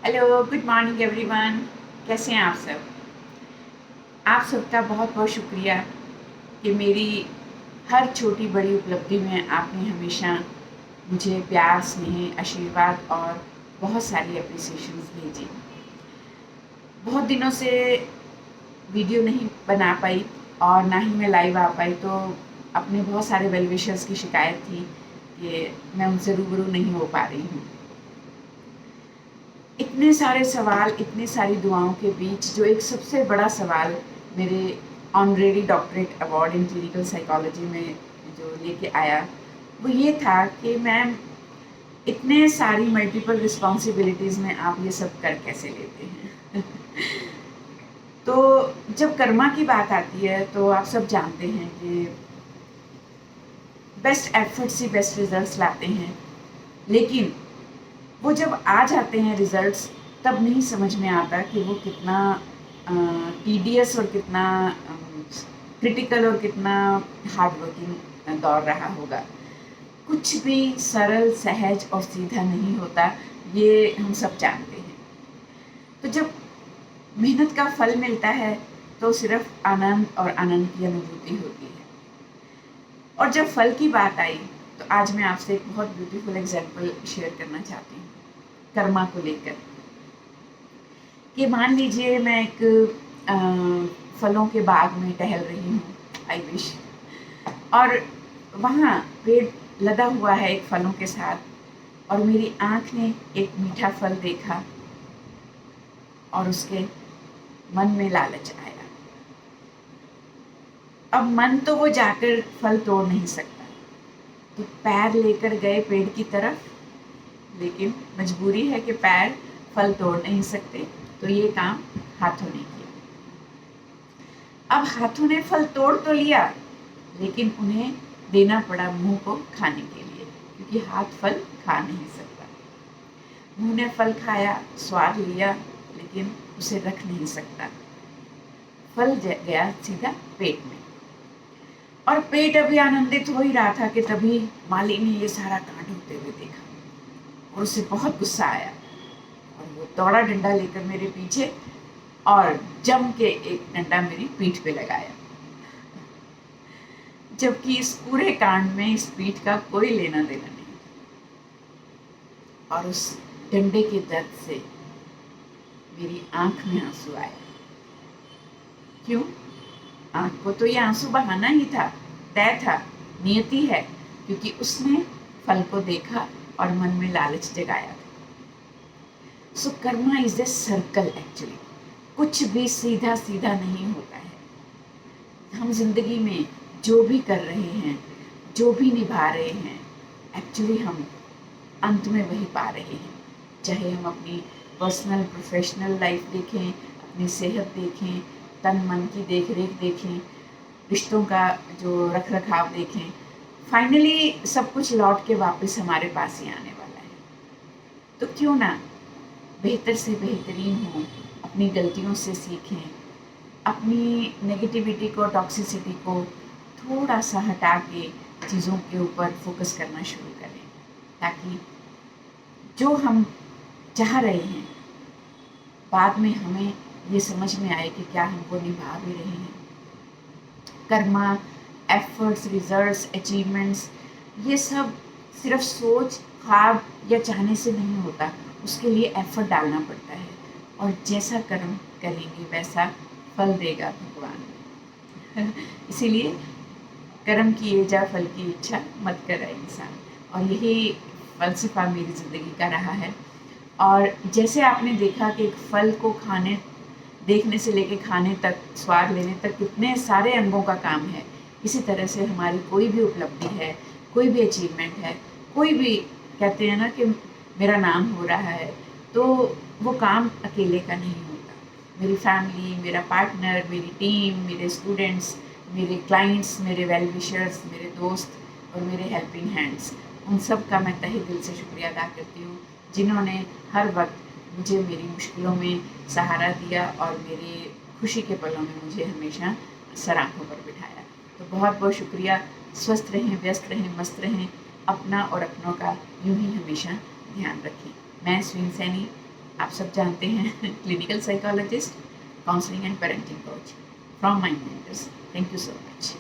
Hello, good morning everyone. कैसे हैं आप सब? आप सबका बहुत बहुत शुक्रिया कि मेरी हर छोटी बड़ी उपलब्धि में आपने हमेशा मुझे प्यार, स्नेह, आशीर्वाद और बहुत सारी अप्रिसिएशंस भेजी। बहुत दिनों से वीडियो नहीं बना पाई और ना ही मैं लाइव आ पाई, तो अपने बहुत सारे वेल विशर्स की शिकायत थी कि मैं उनसे रूबरू नहीं हो पा रही हूँ। इतने सारे सवाल, इतनी सारी दुआओं के बीच जो एक सबसे बड़ा सवाल मेरे honorary doctorate award in clinical psychology में जो लेके आया, वो ये था कि मैम, इतने सारी मल्टीपल रिस्पॉन्सिबिलिटीज़ में आप ये सब कर कैसे लेते हैं? तो जब कर्मा की बात आती है तो आप सब जानते हैं कि बेस्ट एफर्ट्स ही बेस्ट रिजल्ट्स लाते हैं, लेकिन वो जब आ जाते हैं रिजल्ट्स, तब नहीं समझ में आता कि वो कितना टीडियस और कितना क्रिटिकल और कितना हार्ड वर्किंग दौर रहा होगा। कुछ भी सरल, सहज और सीधा नहीं होता, ये हम सब जानते हैं। तो जब मेहनत का फल मिलता है तो सिर्फ आनंद और आनंद की अनुभूति होती है। और जब फल की बात आई तो आज मैं आपसे एक बहुत ब्यूटीफुल एग्जाम्पल शेयर करना चाहती हूँ कर्मा को लेकर। कि मान लीजिए मैं एक फलों के बाग में टहल रही हूँ, आई विश, और वहाँ पेड़ लदा हुआ है एक फलों के साथ, और मेरी आँख ने एक मीठा फल देखा और उसके मन में लालच आया। अब मन तो वो जाकर फल तोड़ नहीं सकता, तो पैर लेकर गए पेड़ की तरफ, लेकिन मजबूरी है कि पैर फल तोड़ नहीं सकते, तो ये काम हाथों ने किया। अब हाथों ने फल तोड़ तो लिया, लेकिन उन्हें देना पड़ा मुंह को खाने के लिए, क्योंकि हाथ फल खा नहीं सकता। मुंह ने फल खाया, स्वाद लिया, लेकिन उसे रख नहीं सकता। फल गया सीधा पेट में, और पेट अभी आनंदित हो ही रहा था कि तभी माली ने ये सारा कांड होते हुए देखा और उसे बहुत गुस्सा आया, और वो दौड़ा डंडा लेकर मेरे पीछे और जम के एक डंडा मेरी पीठ पे लगाया। जबकि इस पूरे कांड में इस पीठ का कोई लेना देना नहीं, और उस डंडे के दर्द से मेरी आंख में आंसू आए। क्यों? आंख को तो ये आंसू बहाना ही था, तय था, नियति है, क्योंकि उसने फल को देखा और मन में लालच जगाया था। So karma is a circle actually. कुछ भी सीधा सीधा नहीं होता है। हम जिंदगी में जो भी कर रहे हैं, जो भी निभा रहे हैं, एक्चुअली हम अंत में वही पा रहे हैं। चाहे हम अपनी पर्सनल प्रोफेशनल लाइफ देखें, अपनी सेहत देखें, तन मन की देख रेख देखें, रिश्तों का जो रख रखाव देखें, फाइनली सब कुछ लौट के वापस हमारे पास ही आने वाला है। तो क्यों ना बेहतर से बेहतरीन हो, अपनी गलतियों से सीखें, अपनी नेगेटिविटी को, टॉक्सिसिटी को थोड़ा सा हटा के चीज़ों के ऊपर फोकस करना शुरू करें, ताकि जो हम चाह रहे हैं बाद में हमें ये समझ में आए कि क्या हम वो निभा भी रहे हैं। कर्मा, एफर्ट्स, रिजल्ट्स, अचीवमेंट्स, ये सब सिर्फ सोच, ख्वाब या चाहने से नहीं होता, उसके लिए एफर्ट डालना पड़ता है, और जैसा कर्म करेंगे वैसा फल देगा भगवान। इसीलिए कर्म किए जा फल की इच्छा मत करे इंसान, और यही फलसफा मेरी ज़िंदगी का रहा है। और जैसे आपने देखा कि एक फल को खाने, देखने से लेके खाने तक, स्वाद लेने तक कितने सारे अंगों का काम है, इसी तरह से हमारी कोई भी उपलब्धि है, कोई भी अचीवमेंट है, कोई भी, कहते हैं ना कि मेरा नाम हो रहा है, तो वो काम अकेले का नहीं होता। मेरी फैमिली, मेरा पार्टनर, मेरी टीम, मेरे स्टूडेंट्स, मेरे क्लाइंट्स, मेरे वेल विशर्स, मेरे दोस्त और मेरे हेल्पिंग हैंड्स, उन सब का मैं तहे दिल से शुक्रिया अदा करती हूँ, जिन्होंने हर वक्त मुझे मेरी मुश्किलों में सहारा दिया और मेरी खुशी के पलों में मुझे हमेशा सर आँखों पर बिठाया। तो बहुत बहुत शुक्रिया। स्वस्थ रहें, व्यस्त रहें, मस्त रहें, अपना और अपनों का यूं ही हमेशा ध्यान रखें। मैं स्विन सैनी, आप सब जानते हैं, clinical psychologist, counselling and parenting coach from mind mentors. Thank you so much.